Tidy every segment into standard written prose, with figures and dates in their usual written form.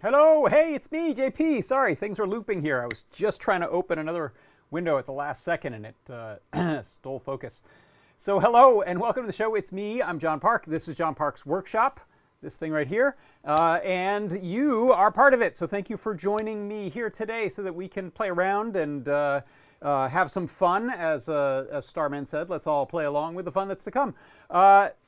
Hello, hey, it's me, JP. Sorry, things are looping here. I was just trying to open another window at the last second and it stole focus. So hello and welcome to the show. It's me, I'm John Park. This is John Park's workshop, this thing right here. And you are part of it. So thank you for joining me here today so that we can play around and have some fun. As Starman said, let's all play along with the fun that's to come.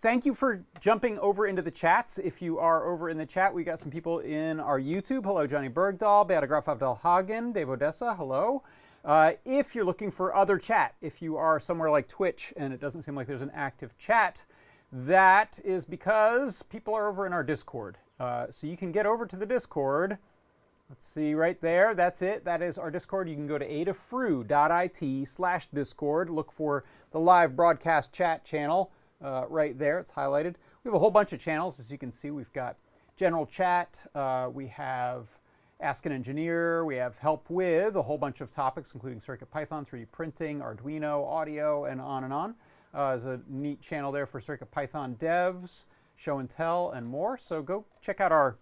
Thank you for jumping over into the chats. If you are over in the chat, we got some people in our YouTube. Hello, Johnny Bergdahl, Beata Graf Abdelhagen, Dave Odessa, hello. If you're looking for other chat, if you are somewhere like Twitch and it doesn't seem like there's an active chat, that is because people are over in our Discord. So you can get over to the Discord. Let's see right there. That's it. That is our Discord. You can go to adafruit.it/Discord. Look for the live broadcast chat channel right there. It's highlighted. We have a whole bunch of channels. As you can see, we've got general chat. We have Ask an Engineer. We have help with a whole bunch of topics, including CircuitPython, 3D printing, Arduino, audio, and on and on. There's a neat channel there for CircuitPython devs, show and tell, and more. So go check out our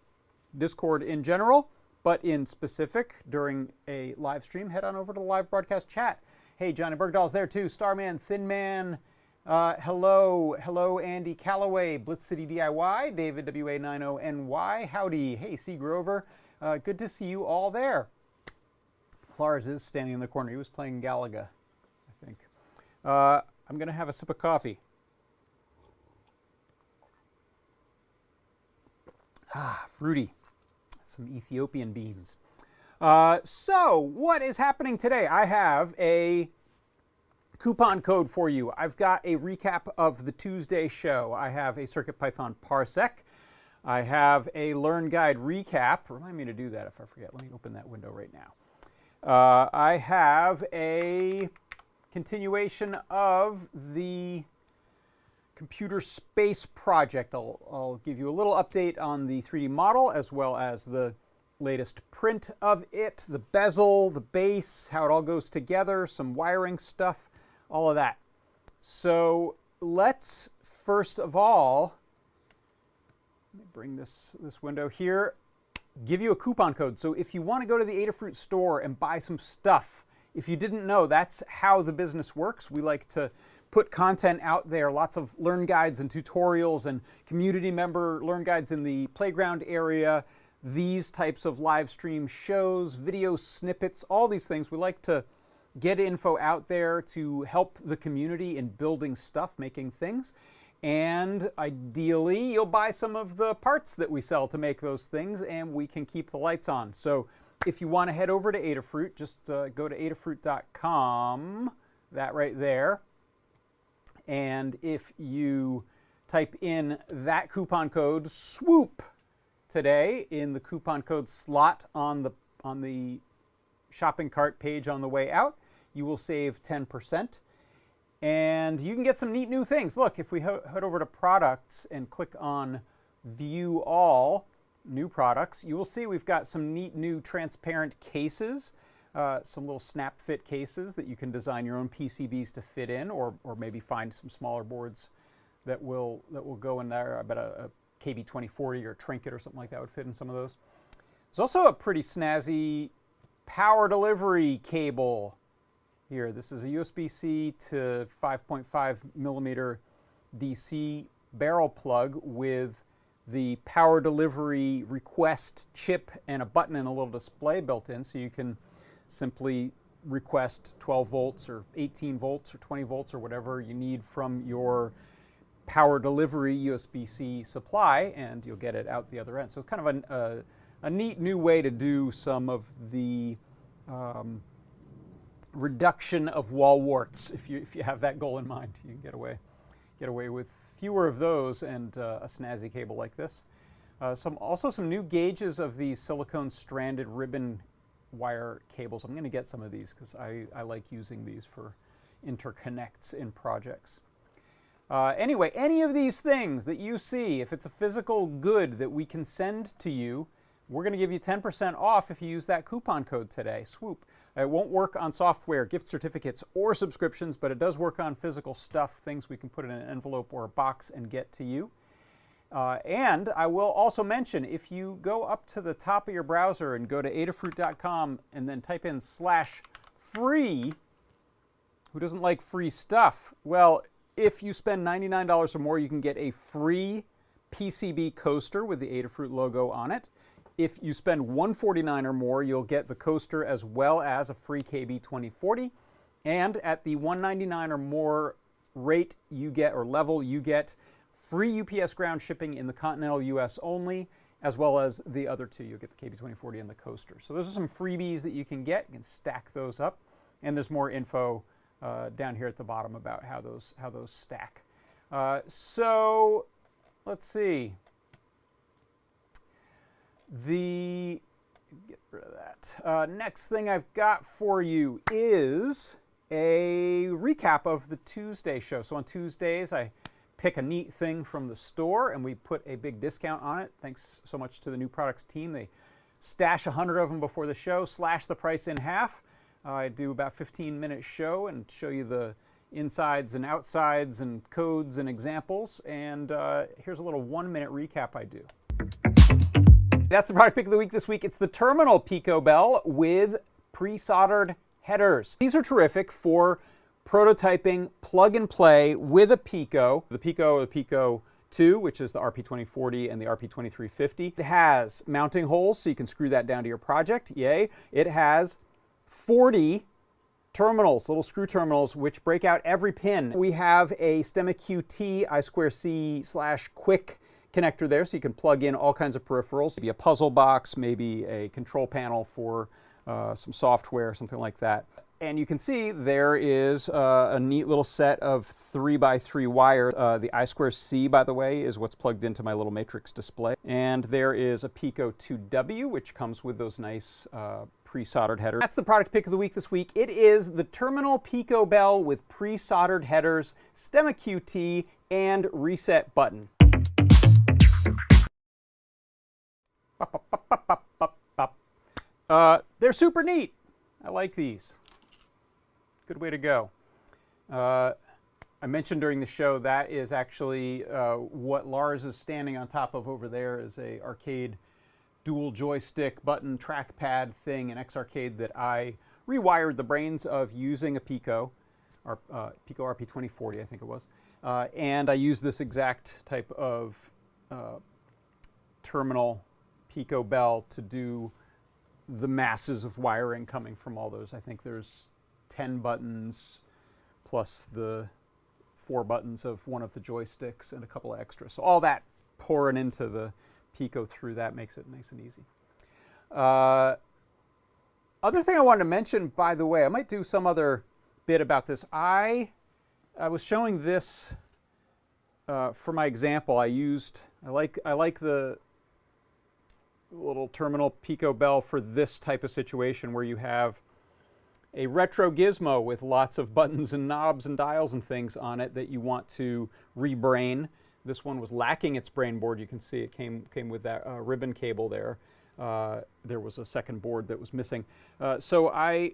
Discord in general. But in specific, during a live stream, head on over to the live broadcast chat. Hey, Johnny Bergdahl's there too. Starman, Thin Man, hello, Andy Calloway, Blitz City DIY, David WA90NY, howdy. Hey, C. Grover, good to see you all there. Lars is standing in the corner. He was playing Galaga, I think. I'm going to have a sip of coffee. Ah, fruity. Some Ethiopian beans. So what is happening today? I have a coupon code for you. I've got a recap of the Tuesday show. I have a CircuitPython Parsec. I have a Learn Guide recap. Remind me to do that if I forget. Let me open that window right now. I have a continuation of the computer space project. I'll give you a little update on the 3D model as well as the latest print of it, the bezel, the base, how it all goes together, some wiring stuff, all of that. So let's first of all, let me bring this window here, give you a coupon code. So if you want to go to the Adafruit store and buy some stuff, if you didn't know, that's how the business works. We like to put content out there, lots of learn guides and tutorials and community member learn guides in the playground area, these types of live stream shows, video snippets, all these things. We like to get info out there to help the community in building stuff, making things. And ideally, you'll buy some of the parts that we sell to make those things and we can keep the lights on. So if you want to head over to Adafruit, just go to adafruit.com, that right there. And if you type in that coupon code, SWOOP, today in the coupon code slot on the on the shopping cart page on the way out, you will save 10%. And you can get some neat new things. Look, if we head over to products and click on view all new products, you will see we've got some neat new transparent cases, some little snap fit cases that you can design your own PCBs to fit in, or maybe find some smaller boards that will go in there. I bet a KB2040 or Trinket or something like that would fit in some of those. There's also a pretty snazzy power delivery cable here. This is a USB-C to 5.5 millimeter DC barrel plug with the power delivery request chip and a button and a little display built in, so you can simply request 12 volts or 18 volts or 20 volts or whatever you need from your power delivery USB-C supply, and you'll get it out the other end. So it's kind of a neat new way to do some of the reduction of wall warts. If you have that goal in mind, you can get away with fewer of those and a snazzy cable like this. Also some new gauges of these silicone stranded ribbon wire cables. I'm going to get some of these because I like using these for interconnects in projects. Anyway, any of these things that you see, if it's a physical good that we can send to you, we're going to give you 10% off if you use that coupon code today, SWOOP. It won't work on software, gift certificates, or subscriptions, but it does work on physical stuff, things we can put in an envelope or a box and get to you. And I will also mention, if you go up to the top of your browser and go to adafruit.com and then type in /free, who doesn't like free stuff? Well, if you spend $99 or more, you can get a free PCB coaster with the Adafruit logo on it. If you spend $149 or more, you'll get the coaster as well as a free KB2040. And at the $199 or more rate you get, or level, you get free UPS ground shipping in the continental US only, as well as the other two. You'll get the KB2040 and the coaster. So those are some freebies that you can get. You can stack those up. And there's more info down here at the bottom about how those stack. So let's see. Get rid of that. Next thing I've got for you is a recap of the Tuesday show. So on Tuesdays, I pick a neat thing from the store and we put a big discount on it. Thanks so much to the new products team. They stash 100 of them before the show, slash the price in half. I do about 15-minute show and show you the insides and outsides and codes and examples. And here's a little 1-minute recap I do. That's the product pick of the week this week. It's the Terminal Pico Bell with pre-soldered headers. These are terrific for prototyping plug and play with a Pico. The Pico or the Pico 2, which is the RP2040 and the RP2350. It has mounting holes, so you can screw that down to your project. Yay. It has 40 terminals, little screw terminals, which break out every pin. We have a STEMMA QT I2C/Quick connector there, so you can plug in all kinds of peripherals. Maybe a puzzle box, maybe a control panel for some software, something like that. And you can see there is a neat little set of 3x3 wires. The I2C, by the way, is what's plugged into my little matrix display. And there is a Pico 2W, which comes with those nice pre-soldered headers. That's the product pick of the week this week. It is the Terminal Pico Bell with pre-soldered headers, STEMMA QT, and reset button. They're super neat. I like these. Good way to go. I mentioned during the show that is actually what Lars is standing on top of over there is a arcade dual joystick button trackpad thing, an X-Arcade that I rewired the brains of using a Pico, or Pico RP2040 I think it was, and I used this exact type of terminal Pico Bell to do the masses of wiring coming from all those. I think there's 10 buttons plus the 4 buttons of one of the joysticks and a couple of extras. So all that pouring into the Pico through that makes it nice and easy. Other thing I wanted to mention, by the way, I might do some other bit about this. I was showing this for my example. I like the little terminal Pico bell for this type of situation where you have a retro gizmo with lots of buttons and knobs and dials and things on it that you want to rebrain. This one was lacking its brain board. You can see it came with that ribbon cable there. There was a second board that was missing. So I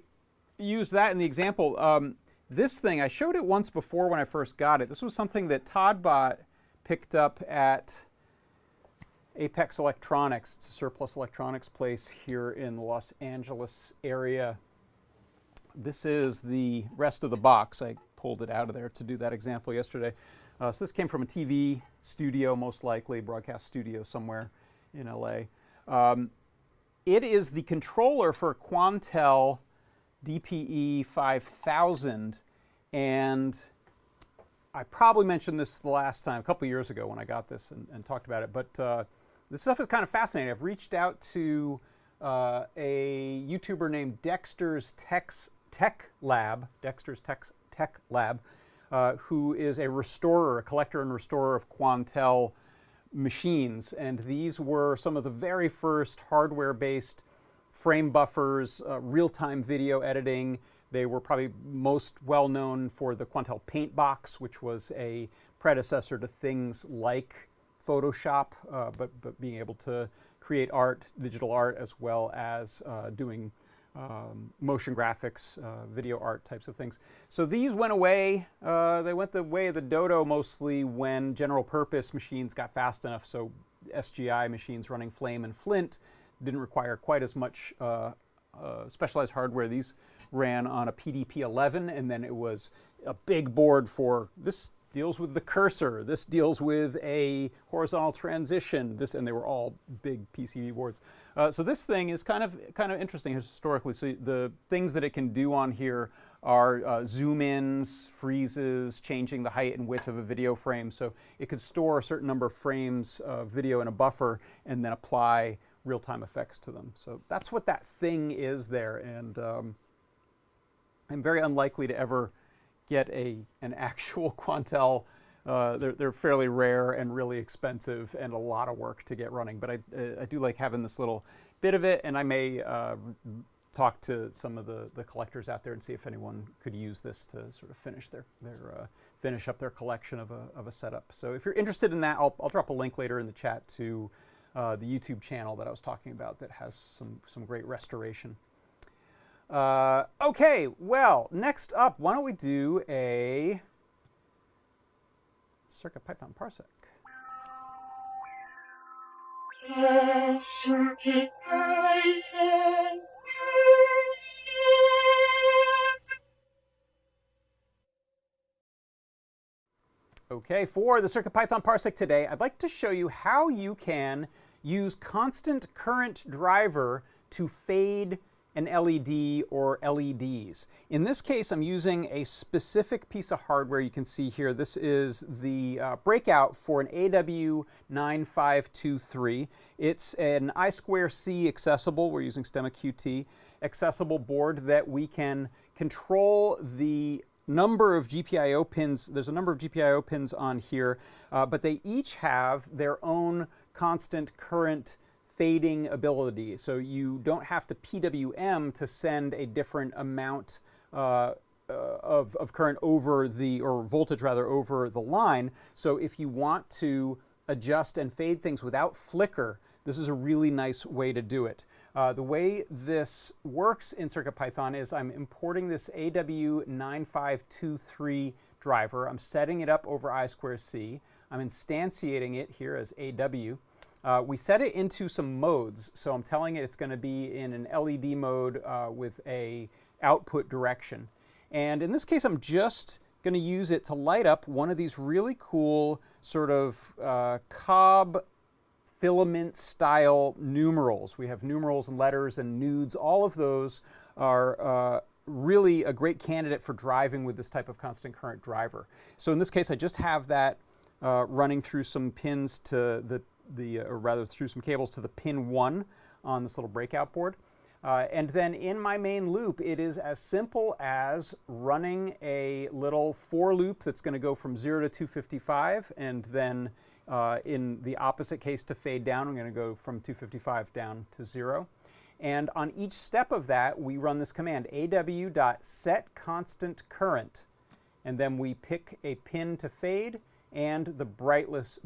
used that in the example. This thing, I showed it once before when I first got it. This was something that Toddbot picked up at Apex Electronics. It's a surplus electronics place here in the Los Angeles area. This is the rest of the box. I pulled it out of there to do that example yesterday. So this came from a TV studio, most likely, broadcast studio somewhere in LA. It is the controller for Quantel DPE 5000, and I probably mentioned this the last time, a couple years ago when I got this and talked about it, but this stuff is kind of fascinating. I've reached out to a YouTuber named Dexter's Tech Lab, who is a restorer, a collector and restorer of Quantel machines, and these were some of the very first hardware-based frame buffers, real-time video editing. They were probably most well known for the Quantel Paint Box, which was a predecessor to things like Photoshop, but being able to create art, digital art, as well as doing motion graphics, video art types of things. So these went away. They went the way of the dodo mostly when general purpose machines got fast enough. So SGI machines running Flame and Flint didn't require quite as much specialized hardware. These ran on a PDP-11, and then it was a big board for this. Deals with the cursor. This deals with a horizontal transition. This, and they were all big PCB boards. So this thing is kind of interesting historically. So the things that it can do on here are zoom-ins, freezes, changing the height and width of a video frame. So it could store a certain number of frames of video in a buffer and then apply real-time effects to them. So that's what that thing is there. And I'm very unlikely to ever get an actual Quantel. They're fairly rare and really expensive and a lot of work to get running. But I do like having this little bit of it, and I may talk to some of the collectors out there and see if anyone could use this to sort of finish up their collection of a setup. So if you're interested in that, I'll drop a link later in the chat to the YouTube channel that I was talking about that has some great restoration. Okay, well, next up, why don't we do a CircuitPython Parsec. CircuitPython Parsec. Okay, for the CircuitPython Parsec today, I'd like to show you how you can use constant current driver to fade an LED or LEDs. In this case, I'm using a specific piece of hardware. You can see here, this is the breakout for an AW9523. It's an I2C accessible, we're using Stemma QT, accessible board that we can control the number of GPIO pins. There's a number of GPIO pins on here, but they each have their own constant current fading ability. So you don't have to PWM to send a different amount of current over the, or voltage rather, over the line. So if you want to adjust and fade things without flicker, this is a really nice way to do it. The way this works in CircuitPython is I'm importing this AW9523 driver. I'm setting it up over I2C. I'm instantiating it here as AW. We set it into some modes, so I'm telling it it's going to be in an LED mode with a output direction. And in this case, I'm just going to use it to light up one of these really cool sort of cob filament style numerals. We have numerals and letters and nudes. All of those are really a great candidate for driving with this type of constant current driver. So in this case, I just have that running through some pins to or rather through some cables to the pin 1 on this little breakout board. And then in my main loop, it is as simple as running a little for loop that's going to go from 0 to 255 and then In the opposite case, to fade down, I'm going to go from 255 down to 0. And on each step of that, we run this command, aw.setConstantCurrent. And then we pick a pin to fade and the brightness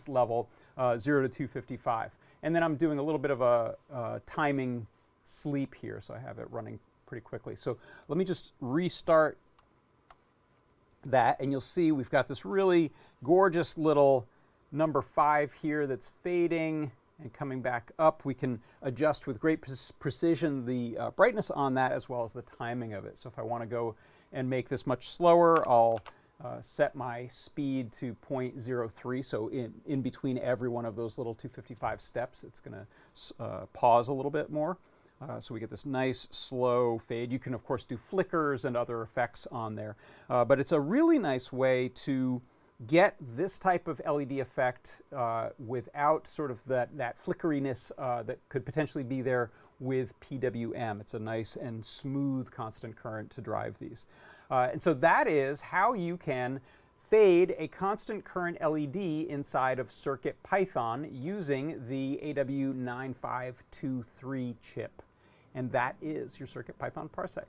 level 0 to 255. And then I'm doing a little bit of a timing sleep here, so I have it running pretty quickly. So let me just restart that, and you'll see we've got this really gorgeous little number 5 here that's fading and coming back up. We can adjust with great precision the brightness on that as well as the timing of it. So if I want to go and make this much slower, I'll set my speed to 0.03. So in between every one of those little 255 steps, it's going to pause a little bit more. So we get this nice slow fade. You can of course do flickers and other effects on there, but it's a really nice way to get this type of LED effect without sort of that flickeriness that could potentially be there with PWM. It's a nice and smooth constant current to drive these. And so that is how you can fade a constant current LED inside of CircuitPython using the AW9523 chip. And that is your CircuitPython Parsec.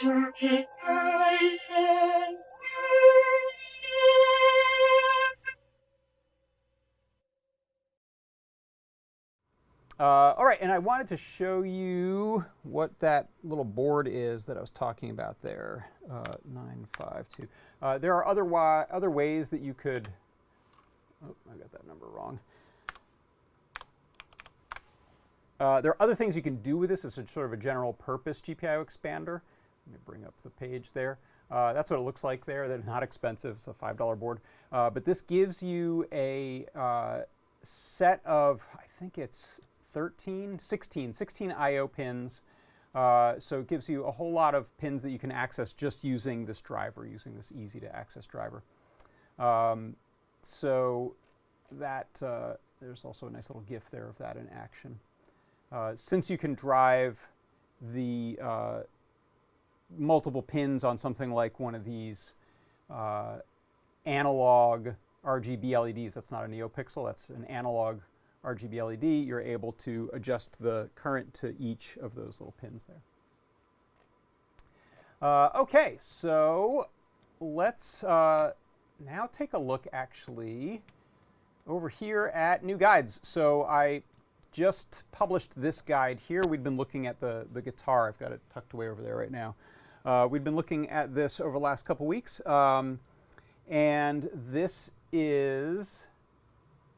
CircuitPython all right, and I wanted to show you what that little board is that I was talking about there, 952. There are other ways that you could, oh, I got that number wrong. There are other things you can do with this. It's sort of a general purpose GPIO expander. Let me bring up the page there. That's what it looks like there. They're not expensive. It's a $5 board. But this gives you a set of, I think it's 16 I/O pins. So it gives you a whole lot of pins that you can access just using this driver, using this easy to access driver. So that, there's also a nice little GIF there of that in action. Since you can drive the multiple pins on something like one of these analog RGB LEDs, that's not a NeoPixel, that's an analog RGB LED, you're able to adjust the current to each of those little pins there. Okay, so let's now take a look actually over here at new guides. So I just published this guide here. We'd been looking at the guitar. I've got it tucked away over there right now. We've been looking at this over the last couple weeks. And this is,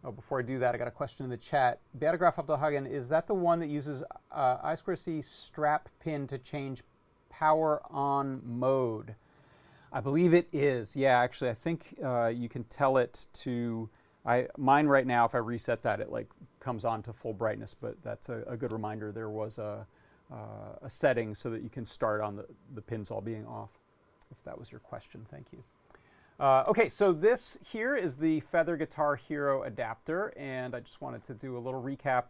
oh, before I do that, I got a question in the chat. Beatagraph Abdelhagen, is that the one that uses I2C strap pin to change power on mode? I believe it is. Yeah, actually, I think you can tell it to, mine right now, if I reset that, it like comes on to full brightness, but that's a good reminder. There was a setting so that you can start on the pins all being off, if that was your question. Thank you. Okay, so this here is the Feather Guitar Hero adapter, and I just wanted to do a little recap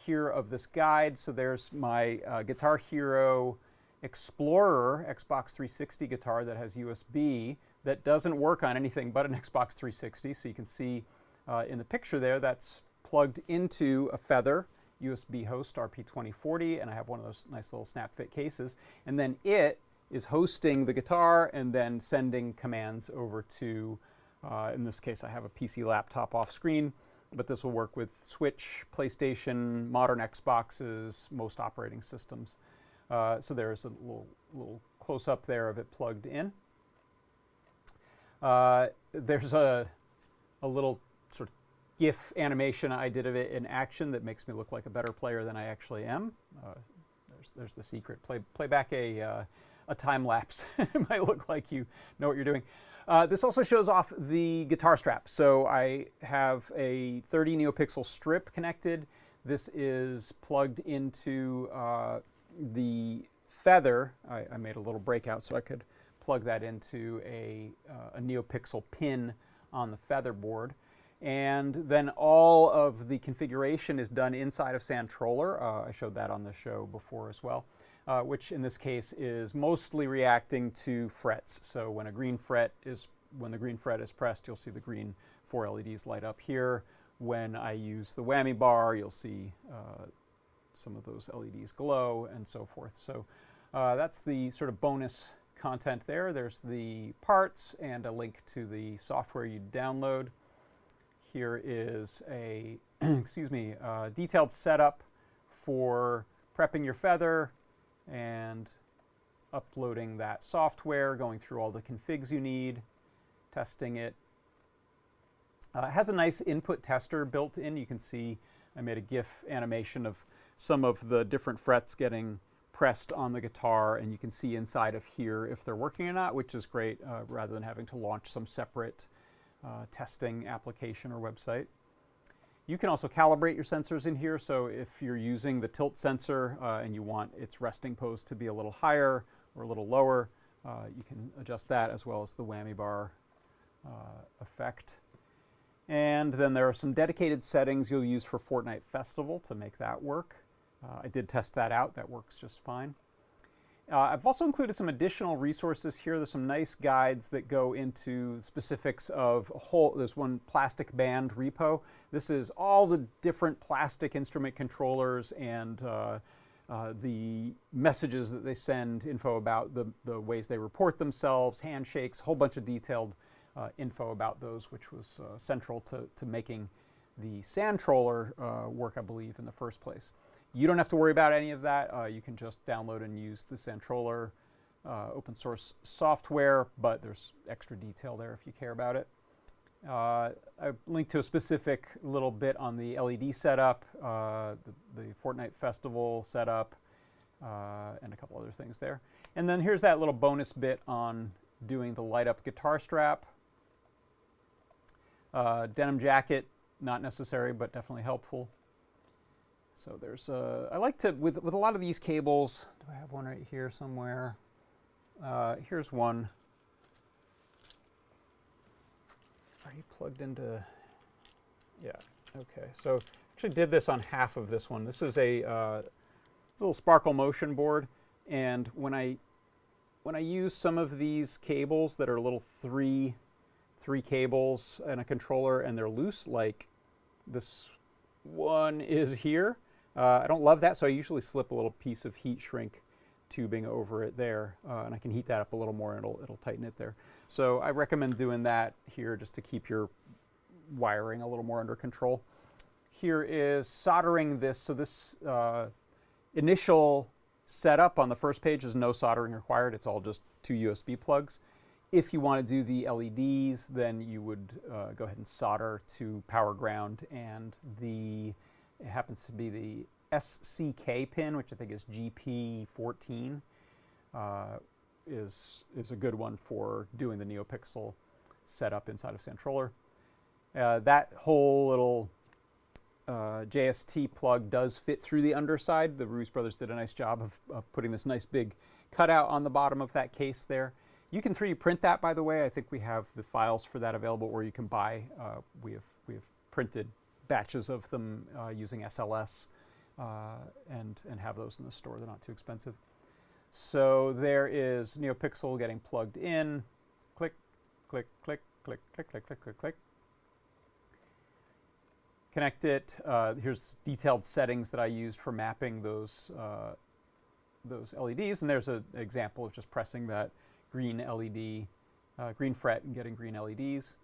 here of this guide. So there's my Guitar Hero Explorer Xbox 360 guitar that has USB that doesn't work on anything but an Xbox 360. So you can see in the picture there, that's plugged into a Feather USB host RP2040, and I have one of those nice little snap fit cases, and then it is hosting the guitar and then sending commands over to, in this case I have a PC laptop off screen, but this will work with Switch, PlayStation, modern Xboxes, most operating systems. So there's a little close-up there of it plugged in. There's a little sort of GIF animation I did of it in action that makes me look like a better player than I actually am. There's the secret. Play back a time lapse. It might look like you know what you're doing. This also shows off the guitar strap. So I have a 30 NeoPixel strip connected. This is plugged into the Feather. I made a little breakout so I could plug that into a NeoPixel pin on the Feather board. And then all of the configuration is done inside of Sandtroller. I showed that on the show before as well. which in this case is mostly reacting to frets. So when the green fret is pressed, you'll see the green 4 LEDs light up here. When I use the whammy bar, you'll see some of those LEDs glow and so forth. So that's the sort of bonus content there. There's the parts and a link to the software you download. Here is a detailed setup for prepping your feather and uploading that software, going through all the configs you need, testing it. It has a nice input tester built in. You can see I made a GIF animation of some of the different frets getting pressed on the guitar, and you can see inside of here if they're working or not, which is great, rather than having to launch some separate testing application or website. You can also calibrate your sensors in here, so if you're using the tilt sensor and you want its resting pose to be a little higher or a little lower, you can adjust that, as well as the whammy bar effect. And then there are some dedicated settings you'll use for Fortnite Festival to make that work. I did test that out. That works just fine. I've also included some additional resources here. There's some nice guides that go into specifics of there's one plastic band repo. This is all the different plastic instrument controllers and the messages that they send, info about the ways they report themselves, handshakes, a whole bunch of detailed info about those, which was central to making the Sandtroller work, I believe, in the first place. You don't have to worry about any of that. You can just download and use the Sandtroller open source software, but there's extra detail there if you care about it. I linked to a specific little bit on the LED setup, the Fortnite Festival setup, and a couple other things there. And then here's that little bonus bit on doing the light up guitar strap. Denim jacket, not necessary, but definitely helpful. So there's I like to, with a lot of these cables, do I have one right here somewhere? Here's one. Are you plugged into, yeah, okay. So actually did this on half of this one. This is a little Sparkle Motion board, and when I use some of these cables that are little three cables and a controller, and they're loose, like this one is here. I don't love that, so I usually slip a little piece of heat shrink tubing over it there, and I can heat that up a little more, and it'll tighten it there. So I recommend doing that here just to keep your wiring a little more under control. Here is soldering this. So this initial setup on the first page is no soldering required. It's all just 2 USB plugs. If you want to do the LEDs, then you would go ahead and solder to power ground, and it happens to be the SCK pin, which I think is GP14, is a good one for doing the NeoPixel setup inside of Sandtroller. That whole little JST plug does fit through the underside. The Roos brothers did a nice job of putting this nice big cutout on the bottom of that case there. You can 3D print that, by the way. I think we have the files for that available, or you can buy. We have printed batches of them using SLS and have those in the store. They're not too expensive. So there is NeoPixel getting plugged in. Click, click, click, click, click, click, click, click, click. Connect it. Here's detailed settings that I used for mapping those LEDs, and there's an example of just pressing that green LED, green fret, and getting green LEDs.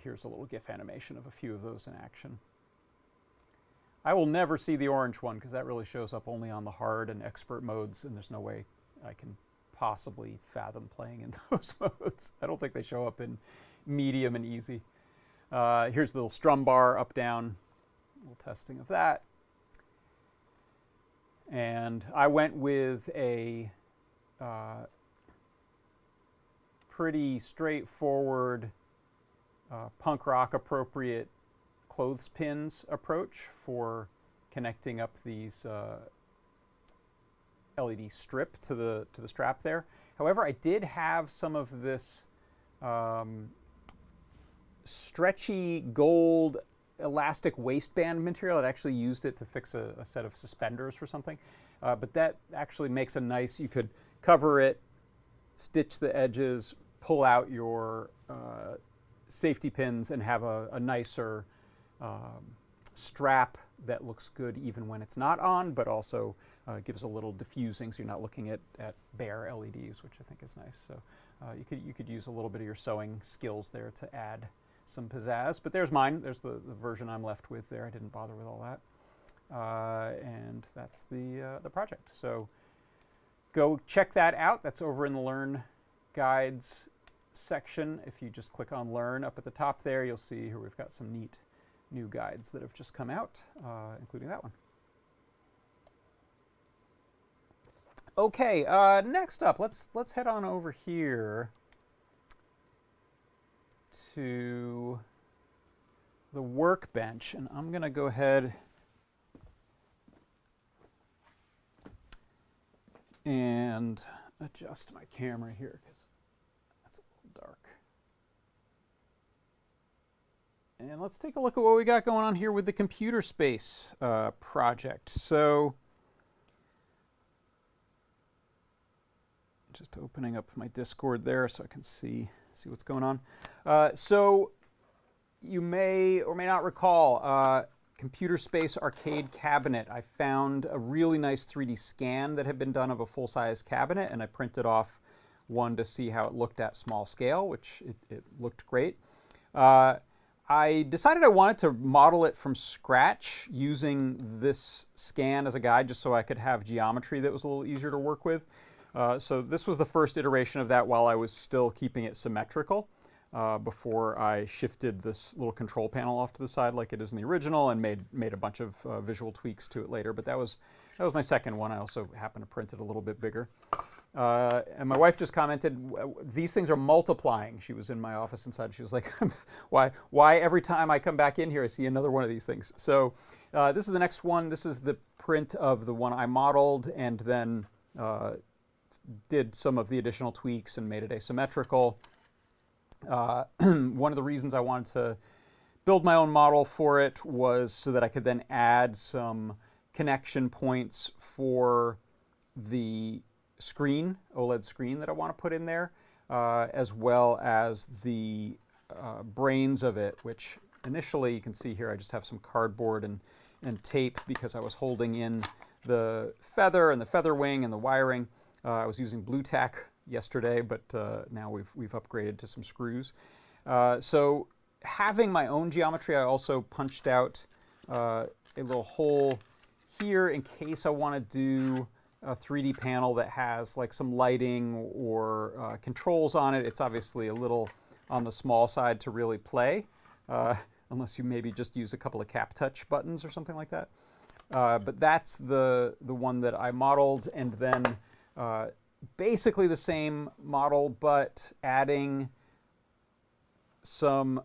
Here's a little GIF animation of a few of those in action. I will never see the orange one because that really shows up only on the hard and expert modes, and there's no way I can possibly fathom playing in those modes. I don't think they show up in medium and easy. Here's the little strum bar, up, down, a little testing of that. And I went with a pretty straightforward punk rock appropriate clothespins approach for connecting up these LED strip to the strap there. However, I did have some of this stretchy gold elastic waistband material. I actually used it to fix a set of suspenders for something. but that actually makes a nice, you could cover it, stitch the edges, pull out your safety pins, and have a nicer strap that looks good even when it's not on, but also gives a little diffusing, so you're not looking at bare LEDs, which I think is nice. So you could use a little bit of your sewing skills there to add some pizzazz. But there's mine. There's the version I'm left with there. I didn't bother with all that. And that's the project. So go check that out. That's over in the Learn Guides section. If you just click on Learn up at the top there, you'll see here we've got some neat new guides that have just come out, including that one. Okay, next up, let's head on over here to the workbench, and I'm going to go ahead and adjust my camera here because that's a little dark. And let's take a look at what we got going on here with the computer space project. So just opening up my Discord there so I can see what's going on. So you may or may not recall Computer Space Arcade Cabinet. I found a really nice 3D scan that had been done of a full-size cabinet, and I printed off one to see how it looked at small scale, which it looked great. I decided I wanted to model it from scratch using this scan as a guide, just so I could have geometry that was a little easier to work with. So this was the first iteration of that while I was still keeping it symmetrical before I shifted this little control panel off to the side like it is in the original and made a bunch of visual tweaks to it later. But that was my second one. I also happened to print it a little bit bigger. And my wife just commented, these things are multiplying. She was in my office inside. She was like, why every time I come back in here I see another one of these things? So this is the next one. This is the print of the one I modeled and then did some of the additional tweaks and made it asymmetrical. One of the reasons I wanted to build my own model for it was so that I could then add some connection points for the screen, OLED screen that I want to put in there, as well as the brains of it, which initially you can see here I just have some cardboard and tape because I was holding in the feather and the feather wing and the wiring. I was using blue tack yesterday, but now we've upgraded to some screws. So having my own geometry, I also punched out a little hole here in case I want to do a 3D panel that has like some lighting or controls on it. It's obviously a little on the small side to really play, unless you maybe just use a couple of cap touch buttons or something like that. But that's the one that I modeled, and then basically the same model, but adding some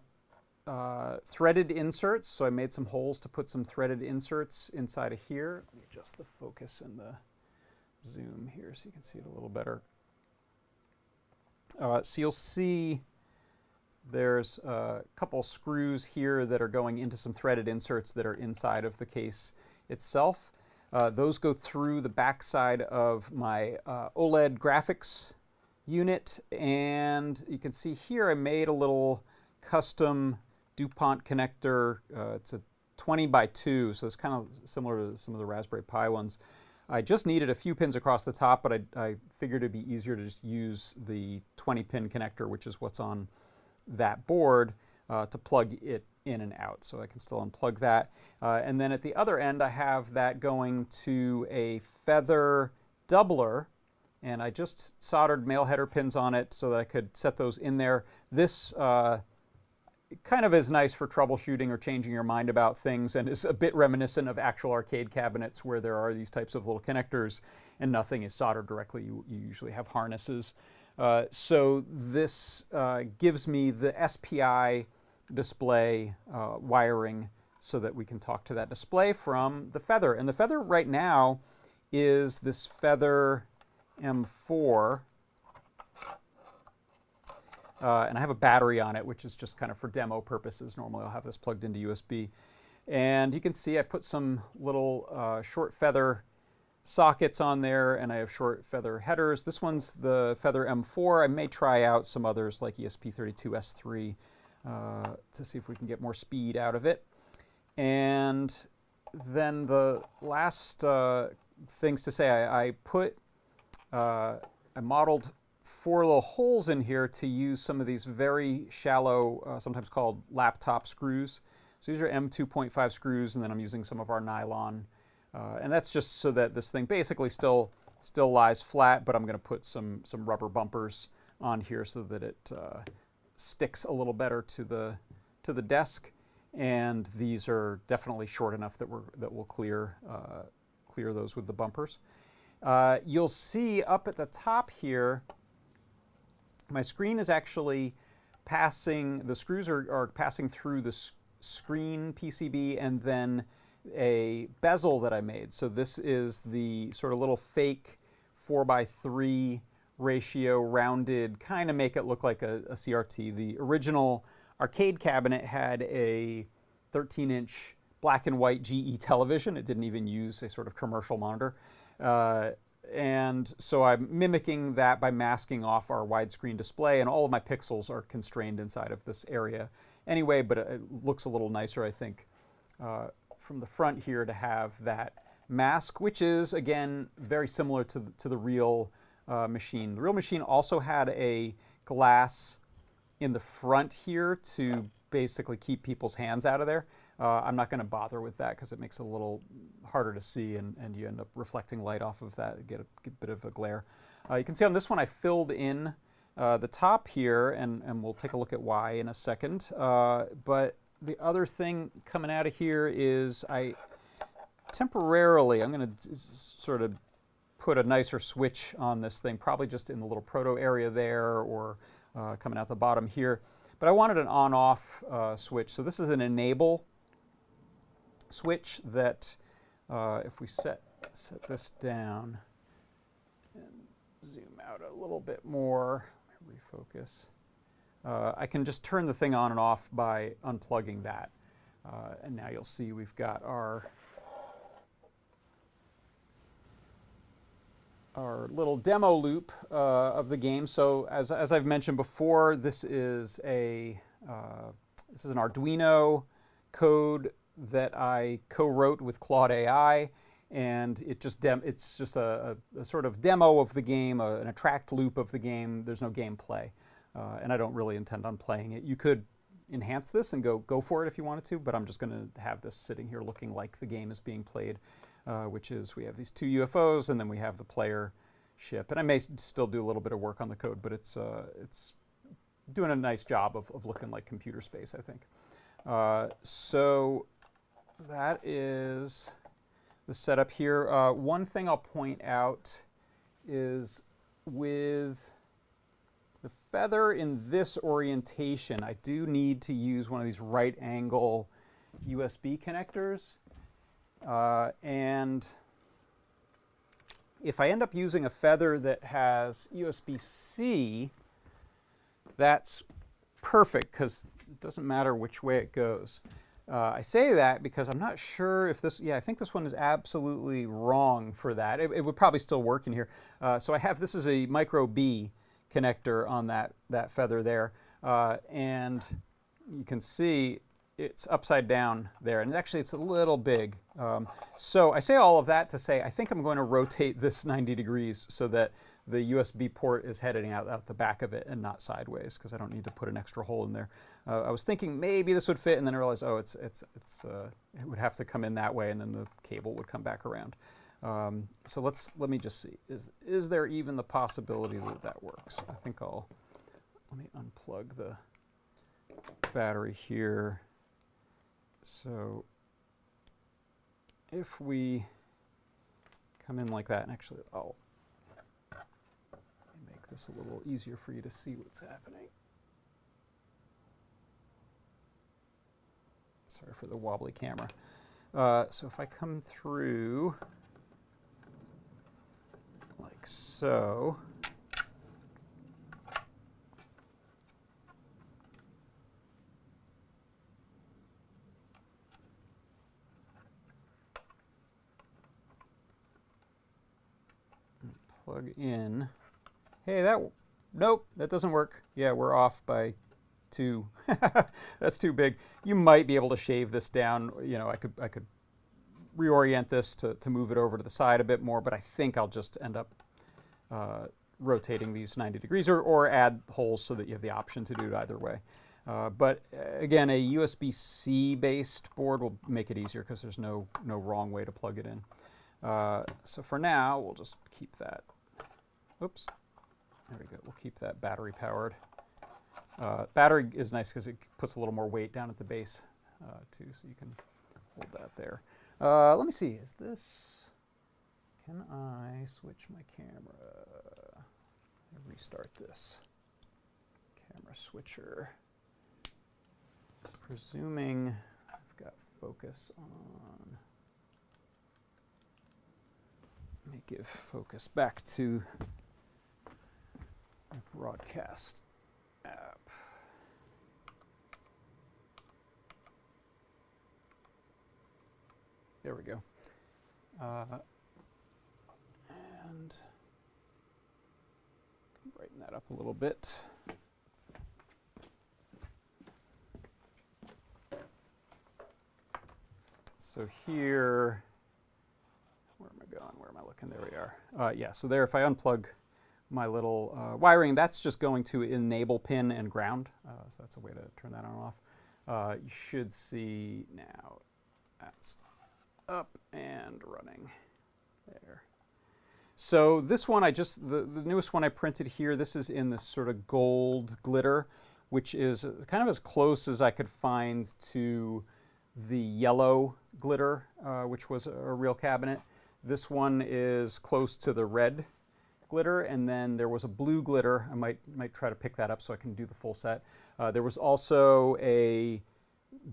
threaded inserts. So I made some holes to put some threaded inserts inside of here. Let me adjust the focus and the zoom here so you can see it a little better. So you'll see there's a couple screws here that are going into some threaded inserts that are inside of the case itself. Those go through the backside of my OLED graphics unit, and you can see here I made a little custom DuPont connector. It's a 20 by 2, so it's kind of similar to some of the Raspberry Pi ones. I just needed a few pins across the top, but I figured it'd be easier to just use the 20-pin connector, which is what's on that board, to plug it in and out. So I can still unplug that. And then at the other end, I have that going to a feather doubler, and I just soldered male header pins on it so that I could set those in there. This kind of is nice for troubleshooting or changing your mind about things, and is a bit reminiscent of actual arcade cabinets where there are these types of little connectors and nothing is soldered directly. You usually have harnesses. So this gives me the SPI display wiring so that we can talk to that display from the Feather. And the Feather right now is this Feather M4. And I have a battery on it, which is just kind of for demo purposes. Normally I'll have this plugged into USB. And you can see I put some little short feather sockets on there, and I have short feather headers. This one's the Feather M4. I may try out some others like ESP32S3 to see if we can get more speed out of it. And then the last things to say, I modeled 4 little holes in here to use some of these very shallow, sometimes called laptop screws. So these are M2.5 screws, and then I'm using some of our nylon. And that's just so that this thing basically still lies flat, but I'm going to put some rubber bumpers on here so that it sticks a little better to the desk. And these are definitely short enough that we'll clear those with the bumpers. You'll see up at the top here, my screen is actually passing, the screws are passing through the screen PCB and then a bezel that I made. So this is the sort of little fake 4:3 ratio rounded, kind of make it look like a CRT. The original arcade cabinet had a 13-inch black and white GE television. It didn't even use a sort of commercial monitor. And so I'm mimicking that by masking off our widescreen display, and all of my pixels are constrained inside of this area anyway, but it looks a little nicer, I think, from the front here to have that mask, which is, again, very similar to the real machine. The real machine also had a glass in the front here to basically keep people's hands out of there. I'm not going to bother with that because it makes it a little harder to see, and you end up reflecting light off of that, get a bit of a glare. You can see on this one I filled in the top here, and we'll take a look at why in a second. But the other thing coming out of here is I'm going to sort of put a nicer switch on this thing, probably just in the little proto area there or coming out the bottom here. But I wanted an on-off switch. So this is an enable switch that if we set this down and zoom out a little bit more, refocus, I can just turn the thing on and off by unplugging that. And now you'll see we've got our little demo loop of the game. So as I've mentioned before, this is an Arduino code that I co-wrote with Claude AI, and it's just a sort of demo of the game, an attract loop of the game. There's no gameplay, and I don't really intend on playing it. You could enhance this and go for it if you wanted to, but I'm just going to have this sitting here looking like the game is being played, which is we have these 2 UFOs and then we have the player ship. And I may still do a little bit of work on the code, but it's doing a nice job of looking like computer space, I think. So that is the setup here. One thing I'll point out is with the feather in this orientation, I do need to use one of these right angle USB connectors. And if I end up using a feather that has USB-C, that's perfect because it doesn't matter which way it goes. I say that because I'm not sure if this, I think this one is absolutely wrong for that. It would probably still work in here. So this is a micro B connector on that feather there. And you can see it's upside down there, and actually it's a little big. So I say all of that to say I think I'm going to rotate this 90 degrees so that the USB port is heading out the back of it and not sideways, because I don't need to put an extra hole in there. I was thinking maybe this would fit, and then I realized, oh, it would have to come in that way, and then the cable would come back around. So let me just see. Is there even the possibility that works? I think let me unplug the battery here. So if we come in like that, and actually I'll make this a little easier for you to see what's happening. Sorry for the wobbly camera. So if I come through like so, plug in. Hey, nope, that doesn't work. Yeah, we're off by 2. That's too big. You might be able to shave this down. You know, I could reorient this to move it over to the side a bit more, but I think I'll just end up rotating these 90 degrees or add holes so that you have the option to do it either way. But again, a USB-C based board will make it easier because there's no wrong way to plug it in. So for now, we'll just keep that. Oops. There we go. We'll keep that battery powered. Battery is nice because it puts a little more weight down at the base too, so you can hold that there. Let me see. Is this? Can I switch my camera? Restart this. Camera switcher. Presuming I've got focus on. Let me give focus back to the broadcast app. There we go. And brighten that up a little bit. So here, where am I going? Where am I looking? There we are. Yeah, so there, if I unplug my little wiring, that's just going to enable pin and ground. So that's a way to turn that on and off. You should see now that's up and running there. So this one, the newest one I printed here, this is in this sort of gold glitter, which is kind of as close as I could find to the yellow glitter, which was a real cabinet. This one is close to the red glitter, and then there was a blue glitter. I might try to pick that up so I can do the full set. There was also a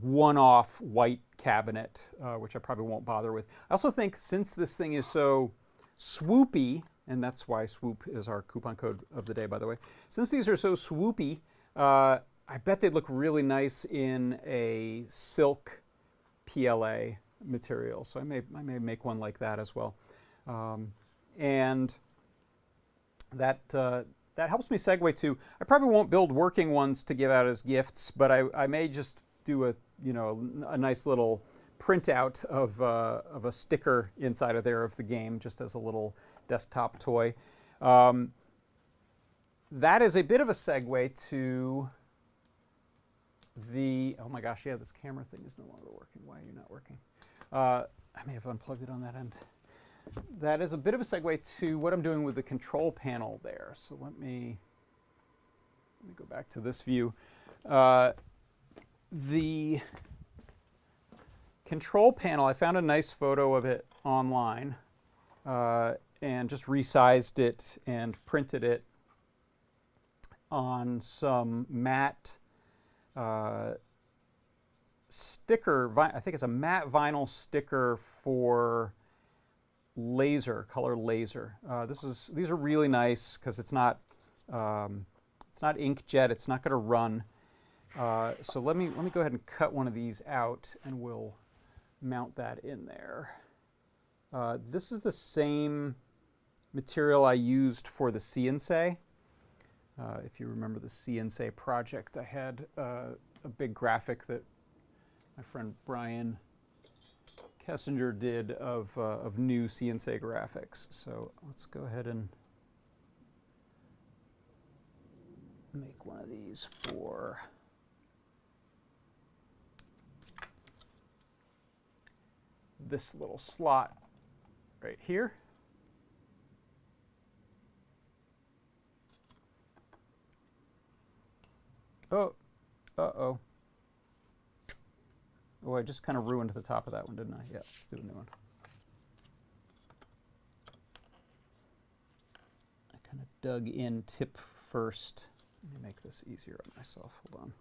one-off white cabinet, which I probably won't bother with. I also think since this thing is so swoopy, and that's why swoop is our coupon code of the day, by the way. Since these are so swoopy, I bet they'd look really nice in a silk PLA material. So I may make one like that as well. And that helps me segue to, I probably won't build working ones to give out as gifts, but I may just do a nice little printout of a sticker inside of there of the game, just as a little desktop toy. That is a bit of a segue to the, oh my gosh, yeah, this camera thing is no longer working. Why are you not working? I may have unplugged it on that end. That is a bit of a segue to what I'm doing with the control panel there. So let me go back to this view. The control panel, I found a nice photo of it online and just resized it and printed it on some matte sticker. I think it's a matte vinyl sticker for laser, color laser. These are really nice because it's not inkjet. It's not going to run. So let me go ahead and cut one of these out, and we'll mount that in there. This is the same material I used for the CNC. If you remember the CNC project, I had a big graphic that my friend Brian Kessinger did of new CNC graphics. So let's go ahead and make one of these for this little slot right here. Oh, uh-oh. Oh, I just kind of ruined the top of that one, didn't I? Yeah, let's do a new one. I kind of dug in tip first. Let me make this easier on myself. Hold on.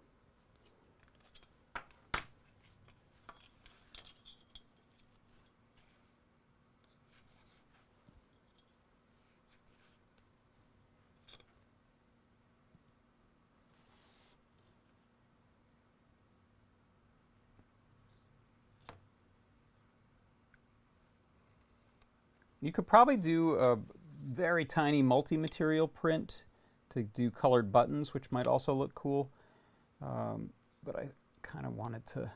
You could probably do a very tiny multi-material print to do colored buttons, which might also look cool. But I kind of wanted to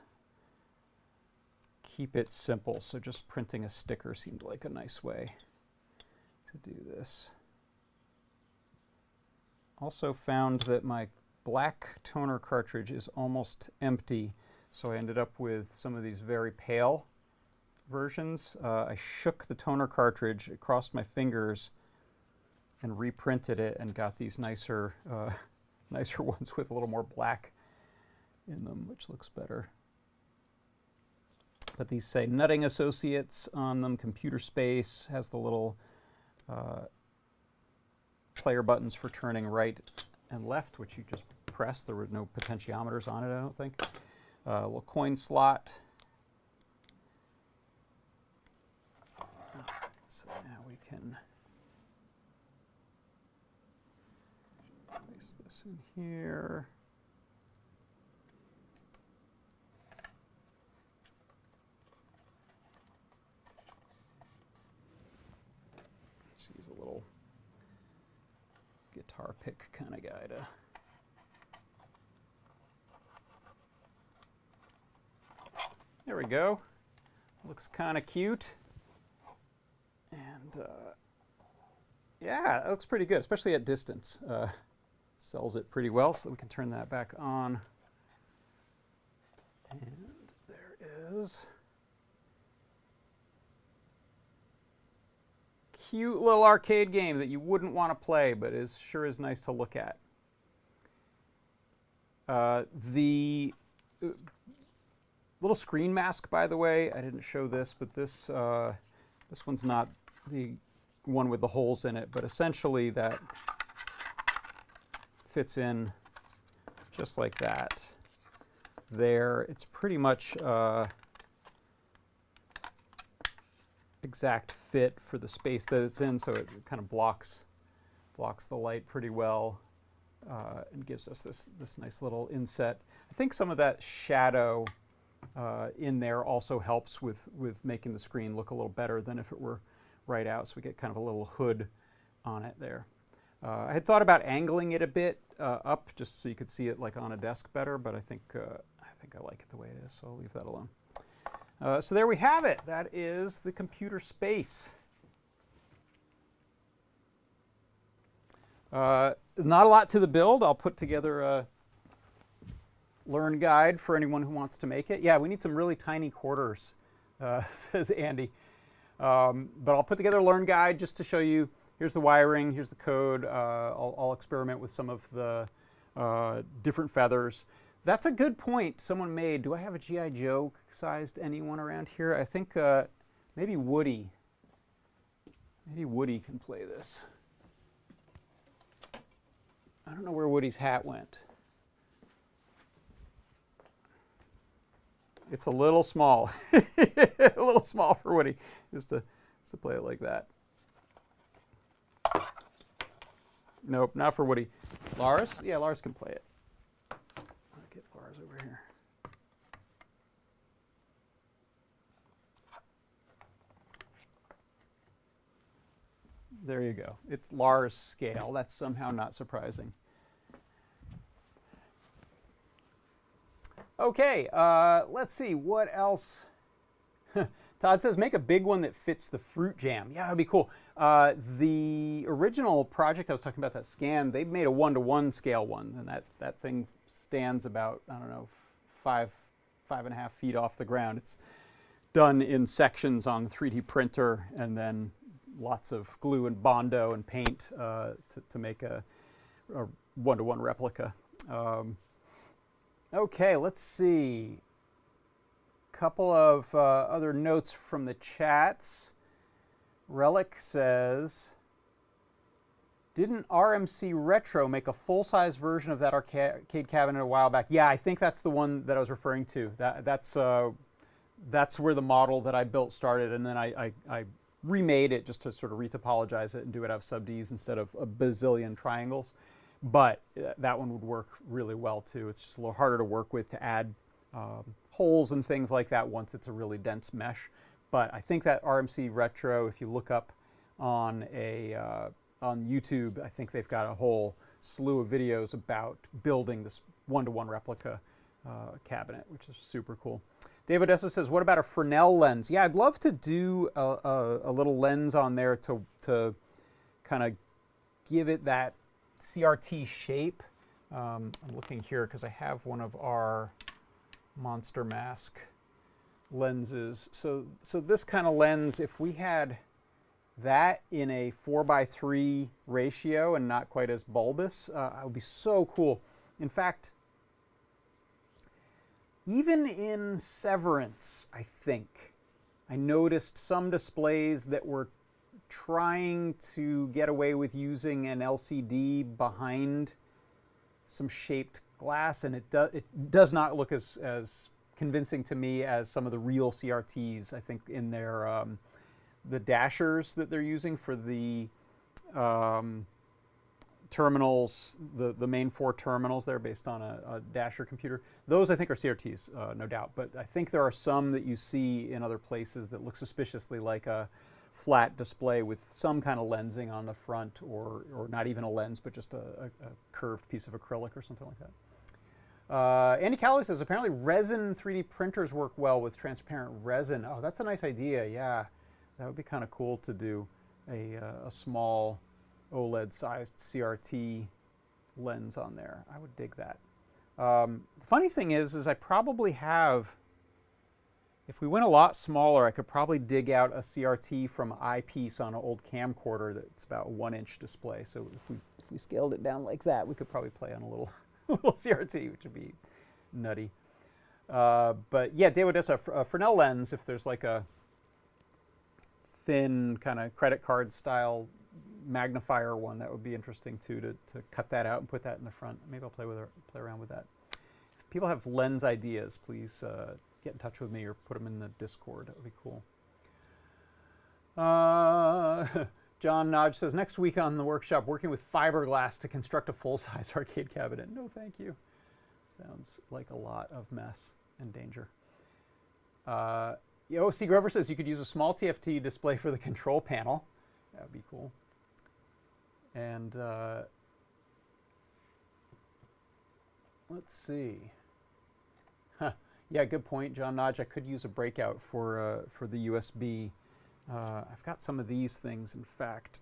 keep it simple, so just printing a sticker seemed like a nice way to do this. Also found that my black toner cartridge is almost empty, so I ended up with some of these very pale versions. I shook the toner cartridge across my fingers and reprinted it and got these nicer, nicer ones with a little more black in them, which looks better. But these say Nutting Associates on them. Computer Space has the little player buttons for turning right and left, which you just press. There were no potentiometers on it, I don't think. A little coin slot. So now we can place this in here. Use a little guitar pick kind of guy to there we go. Looks kind of cute. And yeah, it looks pretty good, especially at distance. Sells it pretty well, so we can turn that back on. And there is cute little arcade game that you wouldn't want to play, but is sure is nice to look at. The little screen mask, by the way, I didn't show this, but this this one's not the one with the holes in it, but essentially that fits in just like that. There, it's pretty much exact fit for the space that it's in, so it kind of blocks the light pretty well and gives us this nice little inset. I think some of that shadow in there also helps with making the screen look a little better than if it were right out, so we get kind of a little hood on it there. I had thought about angling it a bit up just so you could see it like on a desk better, but I think I like it the way it is, so I'll leave that alone. So there we have it. That is the computer space. Not a lot to the build. I'll put together a learn guide for anyone who wants to make it. Yeah, we need some really tiny quarters, says Andy. But I'll put together a learn guide just to show you, here's the wiring, here's the code. I'll experiment with some of the different feathers. That's a good point someone made. Do I have a G.I. Joe sized anyone around here? I think maybe Woody. Maybe Woody can play this. I don't know where Woody's hat went. It's a little small. A little small for Woody, just to play it like that. Nope, not for Woody. Lars? Yeah, Lars can play it. I'll get Lars over here. There you go. It's Lars scale. That's somehow not surprising. Okay, let's see, what else? Todd says, make a big one that fits the fruit jam. Yeah, that'd be cool. The original project I was talking about, that scan, they made a 1-to-1 scale one, and that thing stands about, I don't know, 5.5 feet off the ground. It's done in sections on the 3D printer, and then lots of glue and Bondo and paint to make a 1-to-1 replica. Okay, let's see. Couple of other notes from the chats. Relic says, didn't RMC Retro make a full-size version of that arcade cabinet a while back? Yeah, I think that's the one that I was referring to. That's where the model that I built started, and then I remade it just to sort of retopologize it and do it out of sub-Ds instead of a bazillion triangles. But that one would work really well too. It's just a little harder to work with to add holes and things like that once it's a really dense mesh. But I think that RMC Retro, if you look up on on YouTube. I think they've got a whole slew of videos about building this one-to-one replica cabinet, which is super cool. Dave Odessa says, what about a Fresnel lens? Yeah, I'd love to do a little lens on there to kind of give it that CRT shape. I'm looking here because I have one of our Monster Mask lenses. So this kind of lens, if we had that in a 4:3 ratio and not quite as bulbous, it would be so cool. In fact, even in Severance, I think, I noticed some displays that were trying to get away with using an LCD behind some shaped glass, and it does not look as convincing to me as some of the real CRTs. I think in their the dashers that they're using for the terminals, the main 4 terminals there based on a dasher computer. Those I think are CRTs, no doubt, but I think there are some that you see in other places that look suspiciously like a flat display with some kind of lensing on the front, or not even a lens, but just a curved piece of acrylic or something like that. Andy Calloway says, apparently resin 3D printers work well with transparent resin. Oh, that's a nice idea, yeah. That would be kind of cool to do a small OLED-sized CRT lens on there. I would dig that. The funny thing is I probably have, if we went a lot smaller, I could probably dig out a CRT from eyepiece on an old camcorder that's about a 1-inch display. So if we scaled it down like that, we could probably play on a little, little CRT, which would be nutty. But yeah, David does a Fresnel lens, if there's like a thin kind of credit card style magnifier one, that would be interesting too, to cut that out and put that in the front. Maybe I'll play around with that. If people have lens ideas, please get in touch with me or put them in the Discord. That would be cool. John Nodge says, next week on the workshop, working with fiberglass to construct a full-size arcade cabinet. No, thank you. Sounds like a lot of mess and danger. C. Grover says you could use a small TFT display for the control panel. That would be cool. And let's see. Yeah, good point, John Nodge. I could use a breakout for the USB. I've got some of these things, in fact.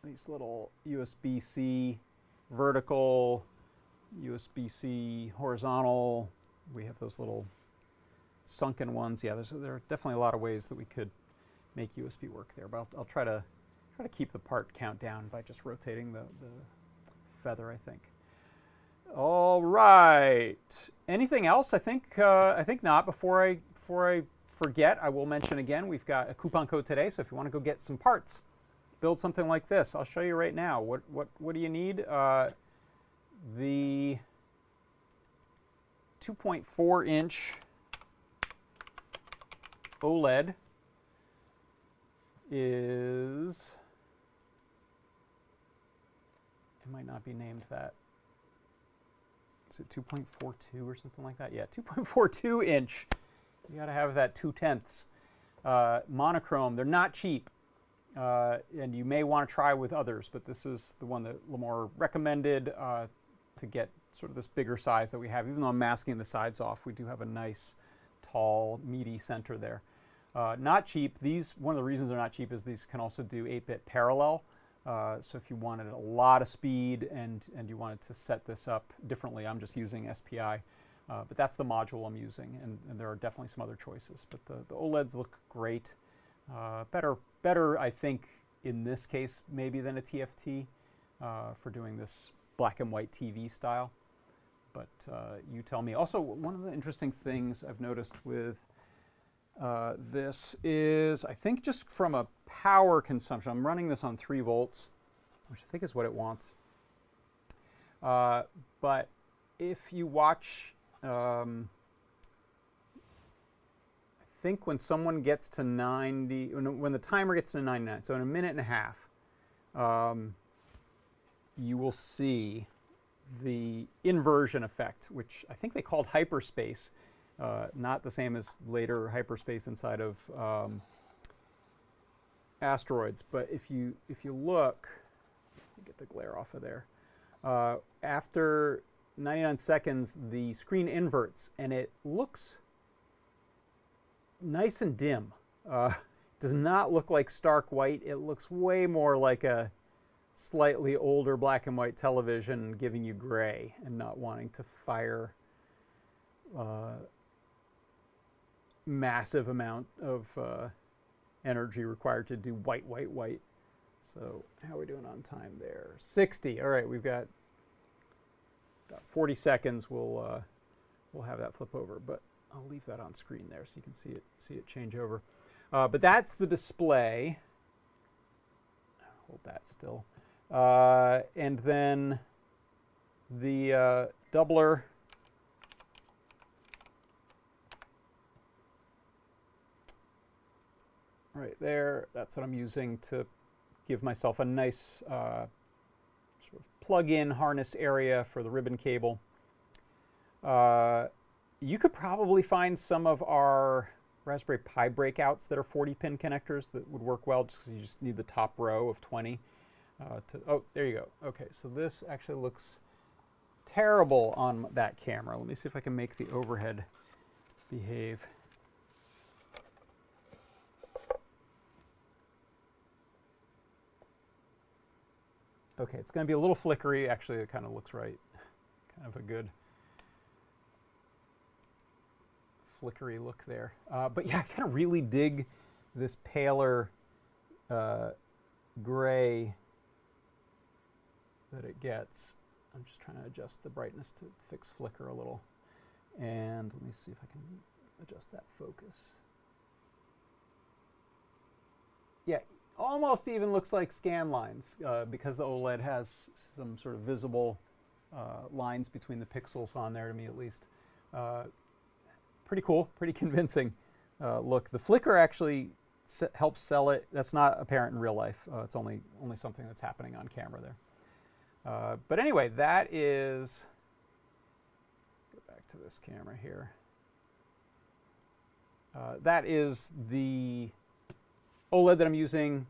These little USB-C vertical, USB-C horizontal. We have those little sunken ones. Yeah, there are definitely a lot of ways that we could make USB work there. But I'll try to keep the part count down by just rotating the feather, I think. All right. Anything else? I think not. Before I forget, I will mention again, we've got a coupon code today. So if you want to go get some parts, build something like this, I'll show you right now. What do you need? The 2.4-inch OLED is, it might not be named that. Is it 2.42 or something like that? Yeah, 2.42 inch. You got to have that 2/10. Monochrome. They're not cheap, and you may want to try with others, but this is the one that Lamar recommended to get sort of this bigger size that we have. Even though I'm masking the sides off, we do have a nice, tall, meaty center there. Not cheap. One of the reasons they're not cheap is these can also do 8-bit parallel. So if you wanted a lot of speed and you wanted to set this up differently, I'm just using SPI. But that's the module I'm using, and there are definitely some other choices. But the OLEDs look great. Better, I think, in this case, maybe than a TFT for doing this black and white TV style. But you tell me. Also, one of the interesting things I've noticed with this is, I think just from a power consumption, I'm running this on 3 volts, which I think is what it wants. But if you watch, I think when someone gets to 90, when the timer gets to 99, so in a minute and a half, you will see the inversion effect, which I think they called hyperspace. Not the same as later hyperspace inside of asteroids, but if you look, get the glare off of there. After 99 seconds, the screen inverts, and it looks nice and dim. Does not look like stark white. It looks way more like a slightly older black and white television giving you gray and not wanting to fire massive amount of energy required to do white, white, white. So how are we doing on time there? 60. All right, we've got about 40 seconds. We'll have that flip over, but I'll leave that on screen there so you can see it change over. But that's the display. Hold that still. And then the doubler. Right there, that's what I'm using to give myself a nice sort of plug-in harness area for the ribbon cable. You could probably find some of our Raspberry Pi breakouts that are 40-pin connectors that would work well, just because you just need the top row of 20. Oh, there you go. Okay, so this actually looks terrible on that camera. Let me see if I can make the overhead behave. Okay, it's going to be a little flickery. Actually, it kind of looks right. Kind of a good flickery look there. But yeah, I kind of really dig this paler gray that it gets. I'm just trying to adjust the brightness to fix flicker a little. And let me see if I can adjust that focus. Yeah, almost even looks like scan lines because the OLED has some sort of visible lines between the pixels on there, to me at least. Pretty cool, pretty convincing look. The flicker actually helps sell it. That's not apparent in real life. It's only something that's happening on camera there. But anyway, that is, go back to this camera here. That is the OLED that I'm using,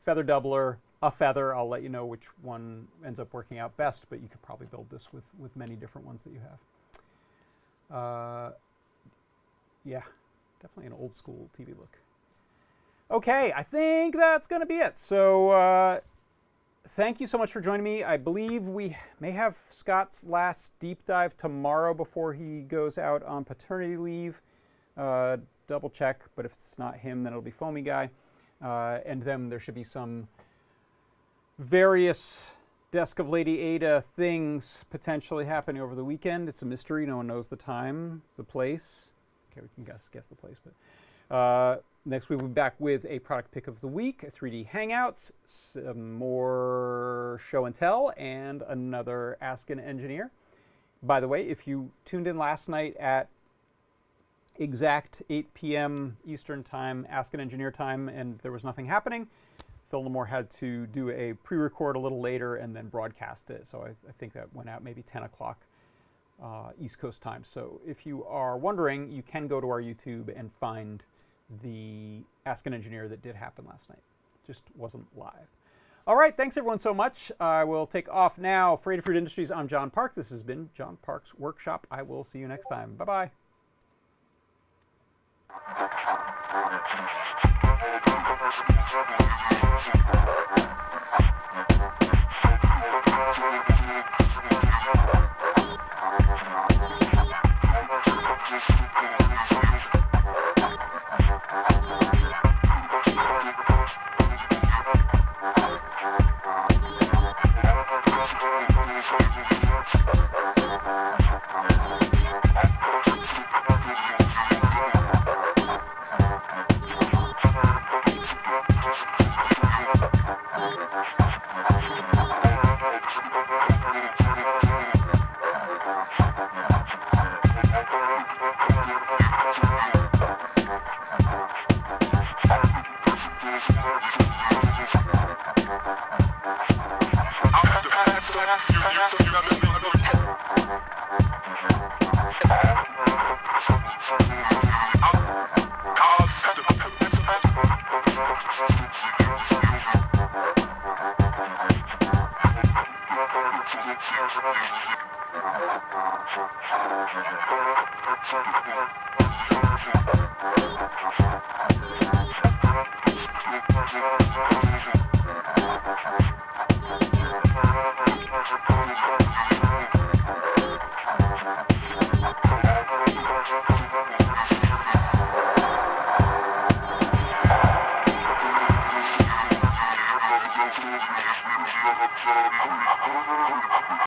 feather doubler, a feather. I'll let you know which one ends up working out best, but you could probably build this with many different ones that you have. Yeah, definitely an old school TV look. Okay, I think that's going to be it. So thank you so much for joining me. I believe we may have Scott's last deep dive tomorrow before he goes out on paternity leave. Double check, but if it's not him, then it'll be Foamy Guy. And then there should be some various Desk of Lady Ada things potentially happening over the weekend. It's a mystery. No one knows the time, the place. Okay, we can guess the place. But next we'll be back with a product pick of the week, 3D Hangouts, some more show and tell, and another Ask an Engineer. By the way, if you tuned in last night at exact 8 p.m. Eastern time, Ask an Engineer time, and there was nothing happening, Phil Lamore had to do a pre-record a little later and then broadcast it. So I think that went out maybe 10 o'clock East Coast time. So if you are wondering, you can go to our YouTube and find the Ask an Engineer that did happen last night. Just wasn't live. All right, thanks everyone so much. I will take off now. For Adafruit Industries, I'm John Park. This has been John Park's Workshop. I will see you next time. Bye-bye.